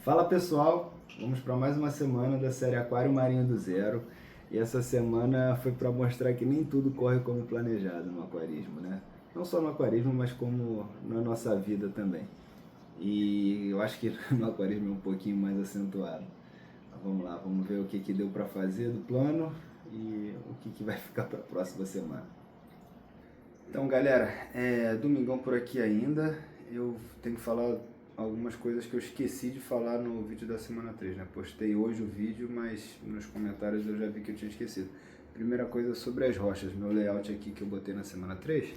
Fala pessoal, vamos para mais uma semana da série Aquário Marinho do Zero. E essa semana foi para mostrar que nem tudo corre como planejado no aquarismo, né? Não só no aquarismo, mas como na nossa vida também. E eu acho que no aquarismo é um pouquinho mais acentuado. Mas vamos lá, vamos ver o que deu para fazer do plano e o que vai ficar para a próxima semana. Então galera, domingão por aqui ainda. Eu tenho que falar algumas coisas que eu esqueci de falar no vídeo da semana 3, né? Postei hoje o vídeo, mas nos comentários eu já vi que eu tinha esquecido. Primeira coisa sobre as rochas, meu layout aqui que eu botei na semana 3.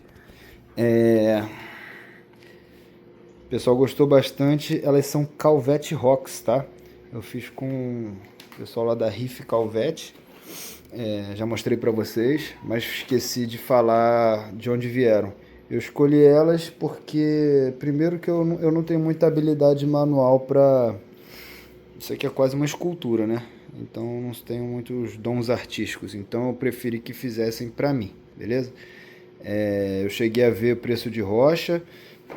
O pessoal gostou bastante, elas são Calvete Rocks, tá? Eu fiz com o pessoal lá da Riff Calvete. Já mostrei pra vocês, mas esqueci de falar de onde vieram. Eu escolhi elas porque, primeiro que eu não tenho muita habilidade manual pra... Isso aqui é quase uma escultura, né? Então eu não tenho muitos dons artísticos, então eu preferi que fizessem pra mim, beleza? Eu cheguei a ver o preço de rocha,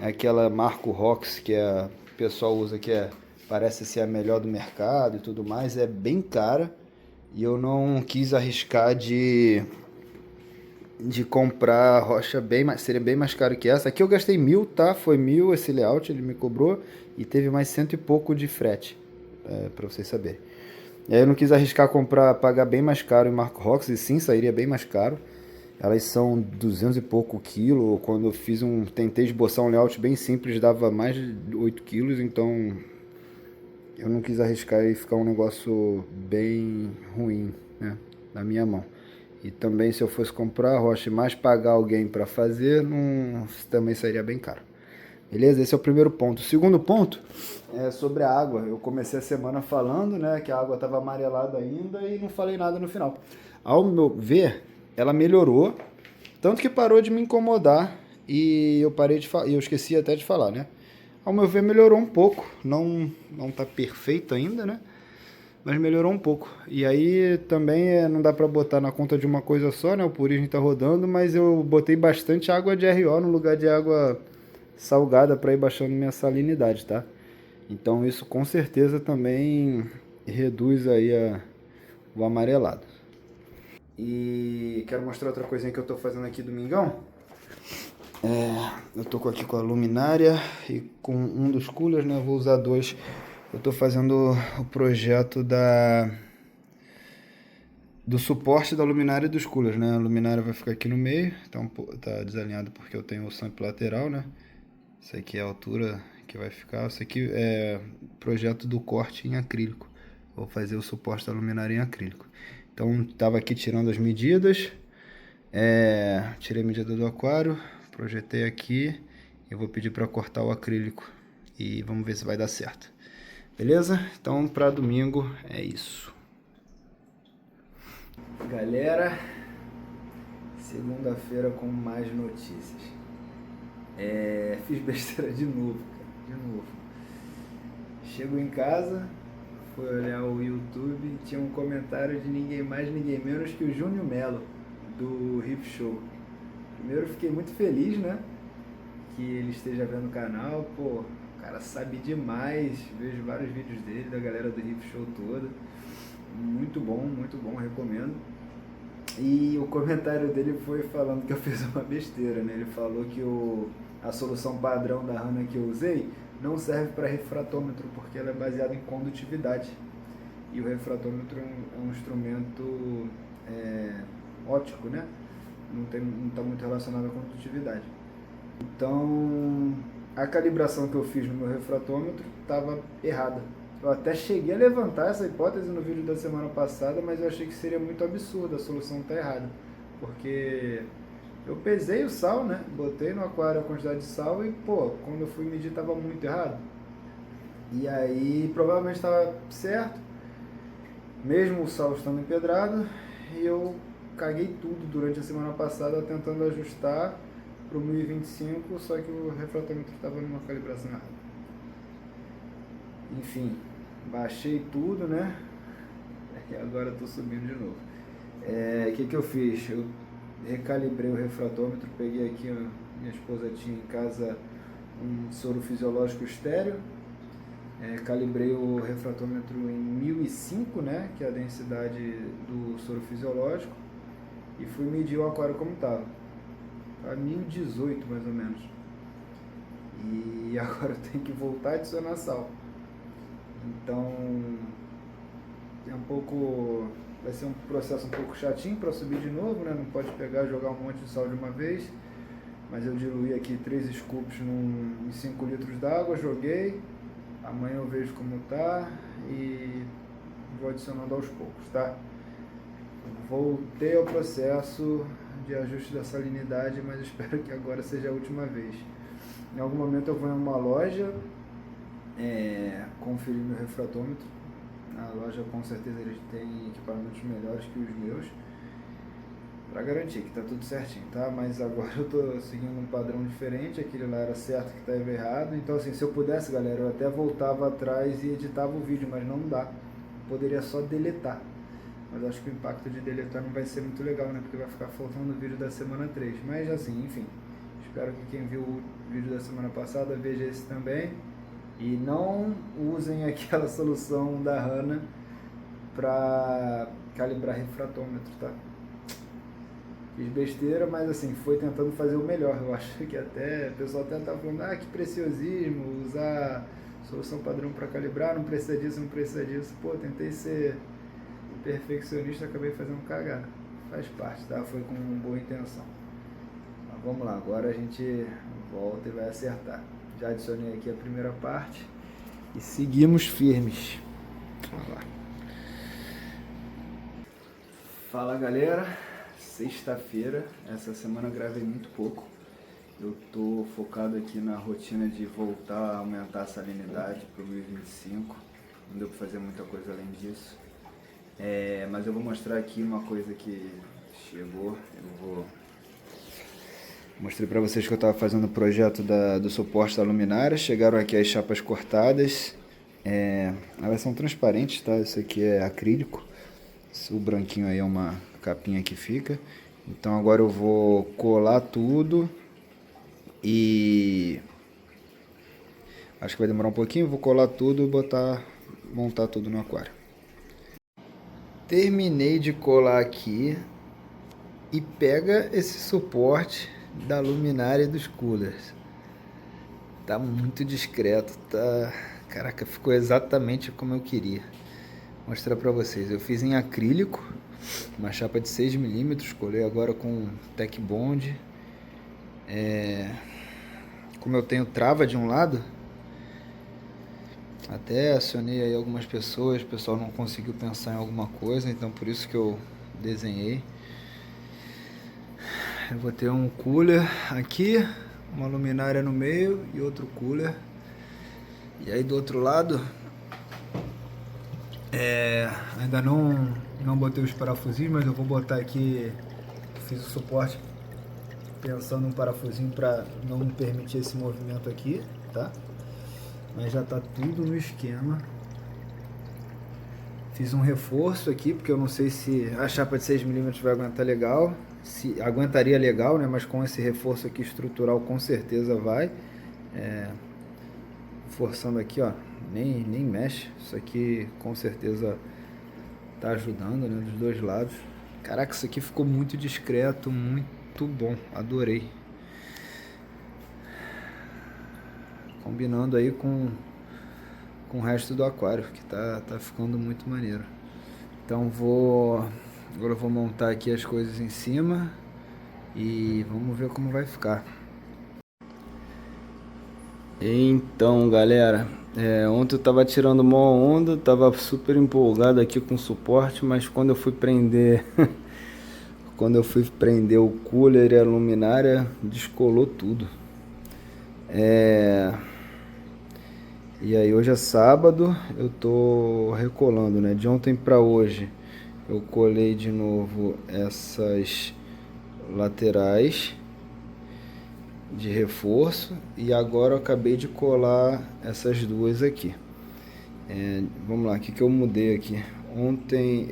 aquela Marco Rox que o pessoal usa, parece ser a melhor do mercado e tudo mais, é bem cara. E eu não quis arriscar de comprar rocha bem mais, seria bem mais caro que essa. Aqui eu gastei 1.000, tá? Foi 1.000 esse layout, ele me cobrou e teve mais 100 e pouco de frete, pra vocês saberem. E aí eu não quis arriscar pagar bem mais caro em Marco Rox, e sim, sairia bem mais caro. Elas são 200 e pouco quilo. Quando eu tentei esboçar um layout bem simples, dava mais de 8 quilos, então eu não quis arriscar e ficar um negócio bem ruim, né, na minha mão. E também se eu fosse comprar a rocha e mais pagar alguém para fazer, também sairia bem caro. Beleza? Esse é o primeiro ponto. O segundo ponto é sobre a água. Eu comecei a semana falando, né, que a água estava amarelada ainda e não falei nada no final. Ao meu ver, ela melhorou, tanto que parou de me incomodar e eu esqueci até de falar, né? Ao meu ver, melhorou um pouco. Não tá perfeito ainda, né? Mas melhorou um pouco. E aí também não dá pra botar na conta de uma coisa só, né? O purismo tá rodando, mas eu botei bastante água de RO no lugar de água salgada para ir baixando minha salinidade, tá? Então isso com certeza também reduz aí o amarelado. E quero mostrar outra coisinha que eu tô fazendo aqui domingão. Eu tô aqui com a luminária e com um dos coolers, né? Eu vou usar dois. Eu tô fazendo o projeto do suporte da luminária e dos coolers, né? A luminária vai ficar aqui no meio, tá desalinhado porque eu tenho o sample lateral, né? Isso aqui é a altura que vai ficar. Isso aqui é projeto do corte em acrílico. Vou fazer o suporte da luminária em acrílico. Então, tava aqui tirando as medidas. Tirei a medida do aquário, projetei aqui. Eu vou pedir para cortar o acrílico e vamos ver se vai dar certo. Beleza? Então, para domingo é isso. Galera, segunda-feira com mais notícias. Fiz besteira de novo, cara, de novo. Chego em casa, fui olhar o YouTube, tinha um comentário de ninguém mais, ninguém menos que o Júnior Melo, do Riff Show. Primeiro, fiquei muito feliz, né, que ele esteja vendo o canal. Pô, o cara sabe demais, vejo vários vídeos dele, da galera do Riff Show toda. Muito bom, recomendo. E o comentário dele foi falando que eu fiz uma besteira, né? Ele falou que a solução padrão da Hanna que eu usei não serve para refratômetro, porque ela é baseada em condutividade. E o refratômetro é um instrumento óptico, né? Não está muito relacionado à condutividade. Então, a calibração que eu fiz no meu refratômetro estava errada. Eu até cheguei a levantar essa hipótese no vídeo da semana passada, mas eu achei que seria muito absurdo, a solução estar errada. Porque eu pesei o sal, né? Botei no aquário a quantidade de sal e, pô, quando eu fui medir estava muito errado. E aí, provavelmente estava certo, mesmo o sal estando empedrado, e eu caguei tudo durante a semana passada tentando ajustar para o 1025, só que o refratômetro estava numa calibração errada. Enfim, baixei tudo, né? E agora estou subindo de novo. O que eu fiz? Eu recalibrei o refratômetro, peguei aqui, minha esposa tinha em casa um soro fisiológico estéreo, Calibrei o refratômetro em 1005, né, que é a densidade do soro fisiológico, e fui medir o aquário como estava. Tá 1018 mais ou menos. E agora eu tenho que voltar a adicionar sal. Então vai ser um processo um pouco chatinho para subir de novo, né? Não pode pegar e jogar um monte de sal de uma vez. Mas eu diluí aqui 3 scoops em 5 litros d'água, joguei. Amanhã eu vejo como tá e vou adicionando aos poucos, tá? Voltei ao processo de ajuste da salinidade, mas espero que agora seja a última vez. Em algum momento eu vou em uma loja conferir meu refratômetro. Na loja com certeza eles têm equipamentos melhores que os meus, para garantir que tá tudo certinho, tá? Mas agora eu tô seguindo um padrão diferente, aquele lá era certo que estava errado. Então assim, se eu pudesse, galera, eu até voltava atrás e editava o vídeo, mas não dá. Poderia só deletar. Mas acho que o impacto de deletar não vai ser muito legal, né? Porque vai ficar faltando o vídeo da semana 3. Mas assim, enfim, espero que quem viu o vídeo da semana passada veja esse também. E não usem aquela solução da Hanna para calibrar refratômetro, tá? Fiz besteira, mas assim, foi tentando fazer o melhor. Eu acho que até o pessoal até tá falando, que preciosismo, usar solução padrão para calibrar, não precisa disso, não precisa disso. Pô, tentei ser perfeccionista, acabei fazendo cagada. Faz parte, tá? Foi com boa intenção. Mas vamos lá, agora a gente volta e vai acertar. Já adicionei aqui a primeira parte e seguimos firmes. Vamos lá. Fala, galera. Sexta-feira, essa semana eu gravei muito pouco. Eu tô focado aqui na rotina de voltar a aumentar a salinidade para o 1025. Não deu para fazer muita coisa além disso. Mas eu vou mostrar aqui uma coisa que chegou. Mostrei para vocês que eu estava fazendo o projeto do suporte da luminária. Chegaram aqui as chapas cortadas. Elas são transparentes, tá? Isso aqui é acrílico. O branquinho aí é uma capinha que fica. Então agora eu vou colar tudo e acho que vai demorar um pouquinho. Vou colar tudo e montar tudo no aquário. Terminei de colar aqui e pega esse suporte da luminária e dos coolers. Tá muito discreto, tá? Caraca, ficou exatamente como eu queria. Vou mostrar pra vocês. Eu fiz em acrílico, uma chapa de 6 mm, colei agora com Tech Bond. Como eu tenho trava de um lado, até acionei aí algumas pessoas, o pessoal não conseguiu pensar em alguma coisa, então por isso que eu desenhei. Eu vou ter um cooler aqui, uma luminária no meio e outro cooler. E aí do outro lado, ainda não botei os parafusinhos, mas eu vou botar aqui, fiz o suporte pensando um parafusinho para não me permitir esse movimento aqui, tá? Mas já tá tudo no esquema. Fiz um reforço aqui, porque eu não sei se a chapa de 6 mm vai aguentar legal. Se aguentaria legal, né? Mas com esse reforço aqui estrutural com certeza vai. Forçando aqui, ó, nem mexe. Isso aqui com certeza tá ajudando, né? Dos dois lados. Caraca, isso aqui ficou muito discreto, muito bom. Adorei. Combinando aí com o resto do aquário, que tá ficando muito maneiro. Então agora eu vou montar aqui as coisas em cima e vamos ver como vai ficar. Então, galera, ontem eu tava tirando uma onda, tava super empolgado aqui com o suporte, mas quando eu fui prender o cooler e a luminária, descolou tudo. E aí hoje é sábado, eu tô recolando, né? De ontem para hoje eu colei de novo essas laterais de reforço e agora eu acabei de colar essas duas aqui. Vamos lá, o que eu mudei aqui? Ontem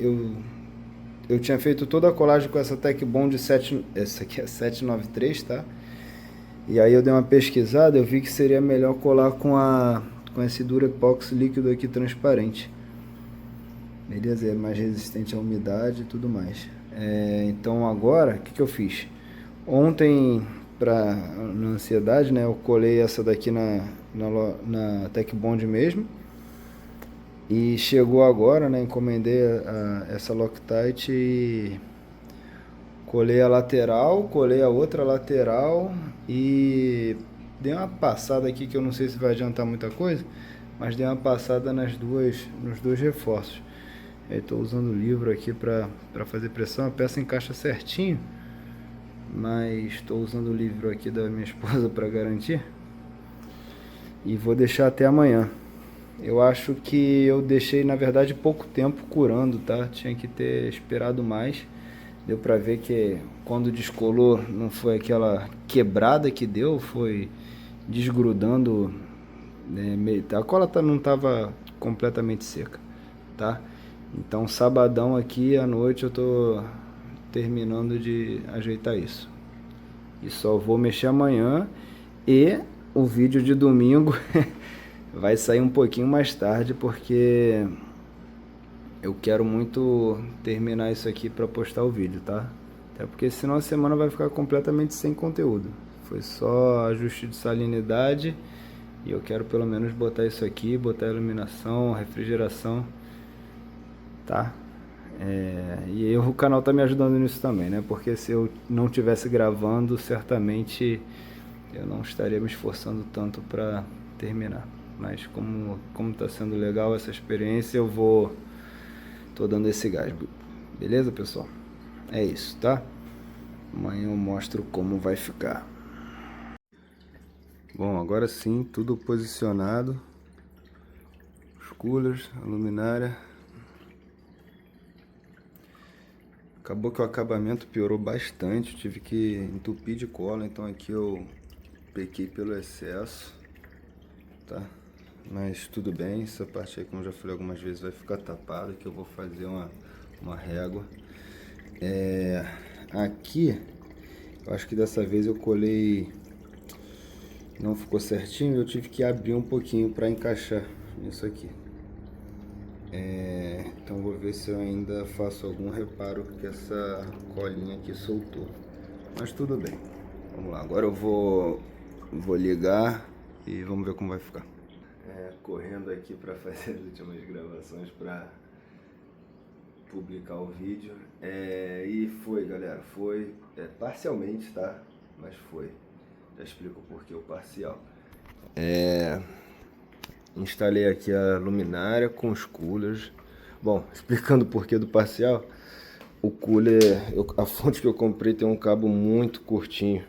eu tinha feito toda a colagem com essa Tech Bond 7, essa aqui é 793, tá? E aí eu dei uma pesquisada, eu vi que seria melhor colar com com esse Durepox líquido aqui transparente. Beleza? É mais resistente à umidade e tudo mais. Então agora, o que eu fiz? Ontem, na ansiedade, né, eu colei essa daqui na Tech Bond mesmo. E chegou agora, né, encomendei essa Loctite e colei a lateral, colei a outra lateral e dei uma passada aqui que eu não sei se vai adiantar muita coisa, mas dei uma passada nos dois reforços. Estou usando o livro aqui para fazer pressão, a peça encaixa certinho, mas estou usando o livro aqui da minha esposa para garantir e vou deixar até amanhã. Eu acho que eu deixei, na verdade, pouco tempo curando, tá? Tinha que ter esperado mais. Deu pra ver que quando descolou não foi aquela quebrada que deu, foi desgrudando, né? A cola não tava completamente seca, tá? Então sabadão aqui à noite eu tô terminando de ajeitar isso. E só vou mexer amanhã e o vídeo de domingo vai sair um pouquinho mais tarde porque eu quero muito terminar isso aqui para postar o vídeo, tá? Até porque senão a semana vai ficar completamente sem conteúdo. Foi só ajuste de salinidade e eu quero pelo menos botar isso aqui, botar iluminação, refrigeração, tá? E o canal tá me ajudando nisso também, né? Porque se eu não tivesse gravando, certamente eu não estaria me esforçando tanto para terminar. Mas como tá sendo legal essa experiência, tô dando esse gás. Beleza, pessoal? É isso, tá? Amanhã eu mostro como vai ficar. Bom, agora sim, tudo posicionado. Os coolers, a luminária. Acabou que o acabamento piorou bastante, tive que entupir de cola, então aqui eu pequei pelo excesso, tá? Mas tudo bem, essa parte aí, como eu já falei algumas vezes, vai ficar tapada, que eu vou fazer uma régua. Aqui, eu acho que dessa vez eu colei, não ficou certinho, eu tive que abrir um pouquinho para encaixar nisso aqui. Então vou ver se eu ainda faço algum reparo, porque essa colinha aqui soltou. Mas tudo bem, vamos lá, agora eu vou ligar e vamos ver como vai ficar. Correndo aqui para fazer as últimas gravações para publicar o vídeo. E foi, galera, foi parcialmente, tá? Mas foi. Já explico o porquê o parcial. Instalei aqui a luminária com os coolers. Bom, explicando o porquê do parcial, o cooler, a fonte que eu comprei tem um cabo muito curtinho.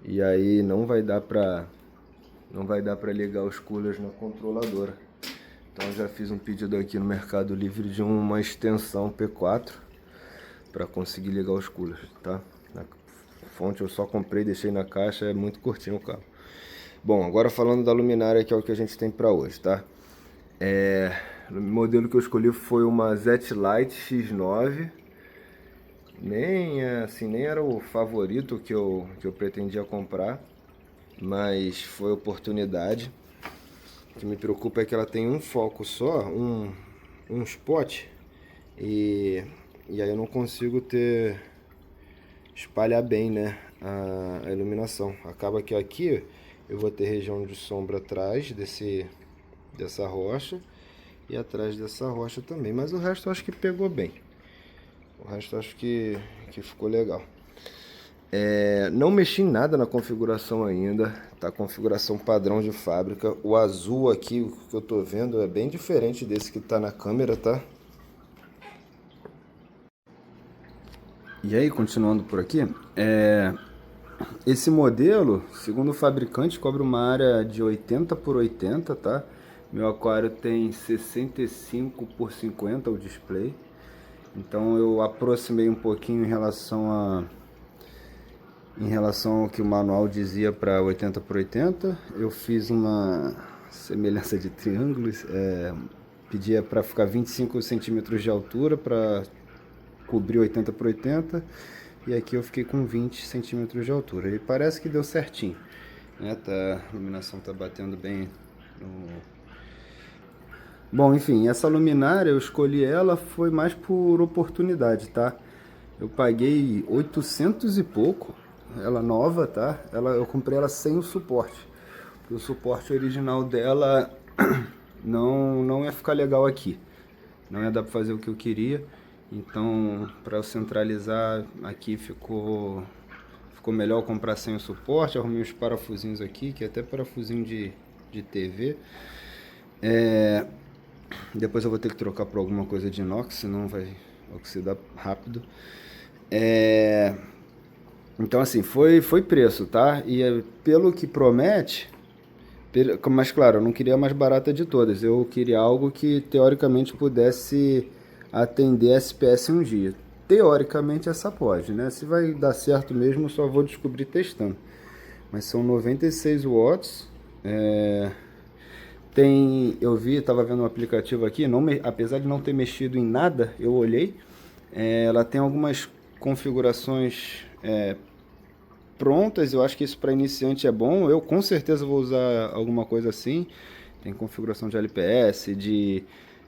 E aí não vai dar pra ligar os coolers na controladora. Então eu já fiz um pedido aqui no Mercado Livre de uma extensão P4 para conseguir ligar os coolers, tá? A fonte eu só comprei, deixei na caixa, é muito curtinho o cabo. Bom, agora falando da luminária, que é o que a gente tem para hoje, tá? O modelo que eu escolhi foi uma Z-Lite X9. Nem era o favorito que eu pretendia comprar, mas foi oportunidade. O que me preocupa é que ela tem um foco só, um spot, e aí eu não consigo espalhar bem, né, a iluminação. Acaba que aqui eu vou ter região de sombra atrás dessa rocha e atrás dessa rocha também, mas o resto eu acho que pegou bem. O resto eu acho que ficou legal. Não mexi em nada na configuração ainda, tá? Configuração padrão de fábrica. O azul aqui, o que eu tô vendo, é bem diferente desse que tá na câmera, tá? E aí, continuando por aqui, esse modelo, segundo o fabricante, cobre uma área de 80 por 80, tá? Meu aquário tem 65 por 50 o display. Então eu aproximei um pouquinho em relação ao que o manual dizia para 80 por 80. Eu fiz uma semelhança de triângulos, pedia para ficar 25 centímetros de altura para cobrir 80 por 80, e aqui eu fiquei com 20 centímetros de altura e parece que deu certinho, né? A iluminação tá batendo bem Bom, enfim, essa luminária eu escolhi ela foi mais por oportunidade, tá? Eu paguei 800 e pouco, ela nova, tá? Eu comprei ela sem o suporte. O suporte original dela não ia ficar legal aqui. Não ia dar para fazer o que eu queria. Então, para eu centralizar aqui ficou melhor comprar sem o suporte. Arrumei uns parafusinhos aqui, que é até parafusinho de TV. Depois eu vou ter que trocar por alguma coisa de inox, senão vai oxidar rápido. Então assim, foi preço, tá? E pelo que promete, mas claro, eu não queria a mais barata de todas. Eu queria algo que teoricamente pudesse atender SPS um dia. Teoricamente essa pode, né? Se vai dar certo mesmo, eu só vou descobrir testando. Mas são 96 watts. Eu tava vendo um aplicativo aqui, apesar de não ter mexido em nada, eu olhei. Ela tem algumas configurações prontas, eu acho que isso para iniciante é bom. Eu com certeza vou usar alguma coisa assim. Tem configuração de LPS, de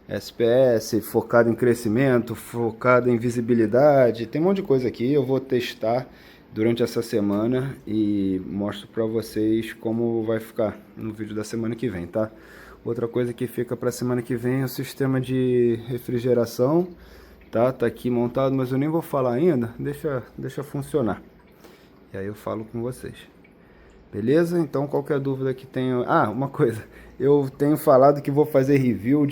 SPS, focado em crescimento, focado em visibilidade. Tem um monte de coisa aqui. Eu vou testar durante essa semana e mostro para vocês como vai ficar no vídeo da semana que vem, tá? Outra coisa que fica para semana que vem é o sistema de refrigeração, tá? Tá aqui montado, mas eu nem vou falar ainda. Deixa funcionar. E aí eu falo com vocês. Beleza? Então qualquer dúvida que tenha... Ah, uma coisa. Eu tenho falado que vou fazer review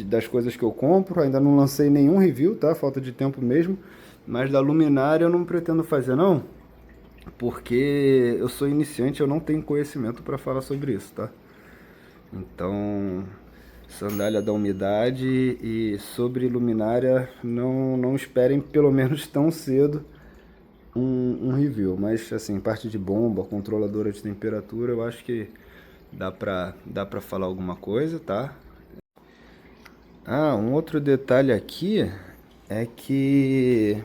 das coisas que eu compro. Ainda não lancei nenhum review, tá? Falta de tempo mesmo. Mas da luminária eu não pretendo fazer não. Porque eu sou iniciante, eu não tenho conhecimento para falar sobre isso, tá? Então, sandália da umidade e sobre luminária, não esperem pelo menos tão cedo um review, mas assim, parte de bomba, controladora de temperatura, eu acho que dá pra falar alguma coisa, tá? Ah, um outro detalhe aqui é que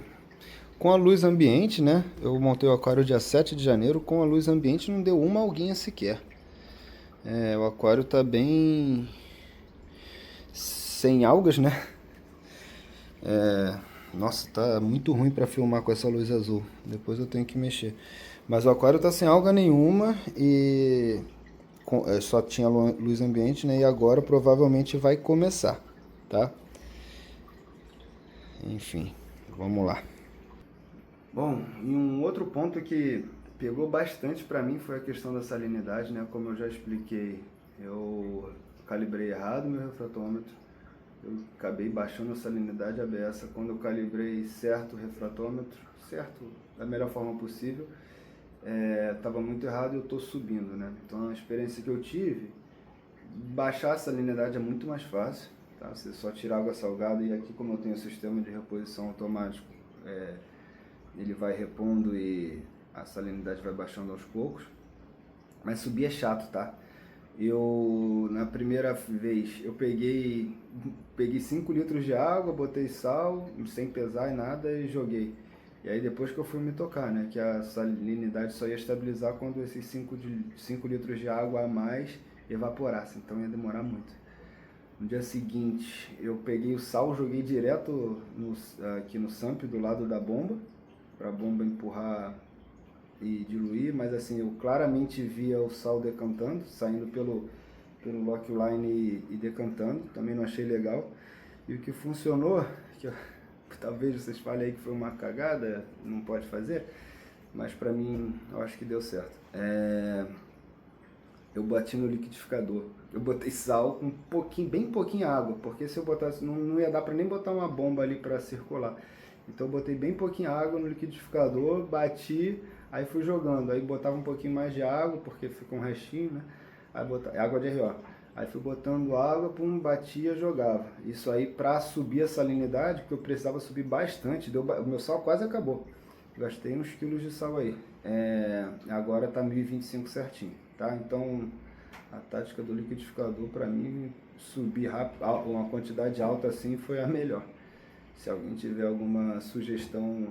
com a luz ambiente, né? Eu montei o aquário dia 7 de janeiro, com a luz ambiente não deu uma alguinha sequer. O aquário tá bem sem algas, né? Nossa, tá muito ruim pra filmar com essa luz azul. Depois eu tenho que mexer. Mas o aquário tá sem alga nenhuma e só tinha luz ambiente, né? E agora provavelmente vai começar, tá? Enfim, vamos lá. Bom, e um outro ponto que pegou bastante pra mim foi a questão da salinidade, né? Como eu já expliquei, eu calibrei errado meu refratômetro. Eu acabei baixando a salinidade ABS. Quando eu calibrei certo o refratômetro, certo, da melhor forma possível, estava muito errado e eu estou subindo, né? Então a experiência que eu tive, baixar a salinidade é muito mais fácil, tá? Você só tirar água salgada e aqui como eu tenho o sistema de reposição automático, ele vai repondo e a salinidade vai baixando aos poucos. Mas subir é chato, tá? Na primeira vez, eu peguei 5 litros de água, botei sal, sem pesar e nada, e joguei. E aí depois que eu fui me tocar, né, que a salinidade só ia estabilizar quando esses 5 litros de água a mais evaporasse, então ia demorar muito. No dia seguinte, eu peguei o sal, joguei direto aqui no sump do lado da bomba, para a bomba empurrar e diluir, mas assim, eu claramente via o sal decantando, saindo pelo lockline e decantando, também não achei legal. E o que funcionou, talvez vocês falem aí que foi uma cagada, não pode fazer, mas pra mim eu acho que deu certo. Eu bati no liquidificador, eu botei sal com bem pouquinho água, porque se eu botasse, não ia dar pra nem botar uma bomba ali pra circular. Então eu botei bem pouquinho água no liquidificador, bati, aí fui jogando, aí botava um pouquinho mais de água, porque fica um restinho, né? Aí botava, água de RO. Aí fui botando água, pum, batia, jogava. Isso aí pra subir a salinidade, porque eu precisava subir bastante, o meu sal quase acabou. Gastei uns quilos de sal aí. Agora tá 1025 certinho, tá? Então a tática do liquidificador pra mim, subir rápido, uma quantidade alta assim foi a melhor. Se alguém tiver alguma sugestão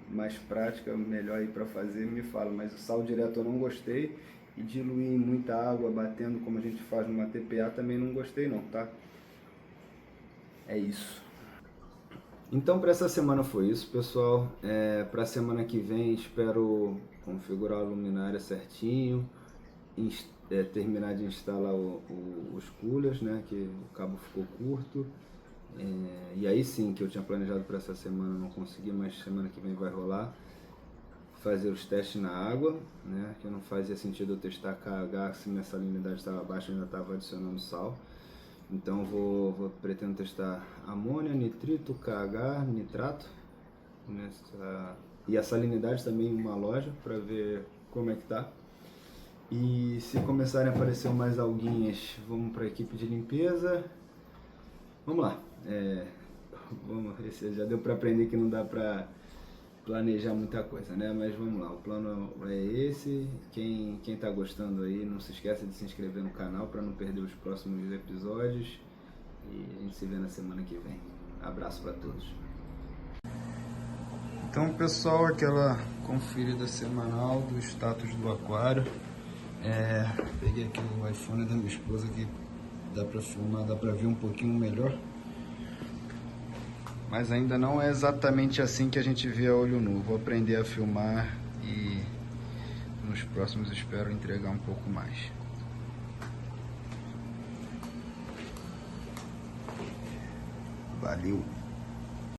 mais prática, melhor aí para fazer, me fala. Mas o sal direto eu não gostei. E diluir em muita água, batendo como a gente faz numa TPA, também não gostei não, tá? É isso. Então para essa semana foi isso, pessoal. Para a semana que vem espero configurar a luminária certinho, terminar de instalar os coolers, né, que o cabo ficou curto. E aí sim, que eu tinha planejado para essa semana, não consegui, mas semana que vem vai rolar. Fazer os testes na água, né, que não fazia sentido eu testar KH se minha salinidade estava baixa, eu ainda estava adicionando sal. Então pretendo testar amônia, nitrito, KH, nitrato, e a salinidade também em uma loja para ver como é que tá. E se começarem a aparecer mais alguinhas, vamos para a equipe de limpeza. Vamos lá. Já deu para aprender que não dá para planejar muita coisa, né? Mas vamos lá, o plano é esse. Quem tá gostando aí, não se esqueça de se inscrever no canal para não perder os próximos episódios. E a gente se vê na semana que vem. Abraço para todos. Então, pessoal, aquela conferida semanal do status do aquário. Peguei aqui o iPhone da minha esposa que dá para filmar, dá para ver um pouquinho melhor. Mas ainda não é exatamente assim que a gente vê a olho nu. Vou aprender a filmar e nos próximos espero entregar um pouco mais. Valeu!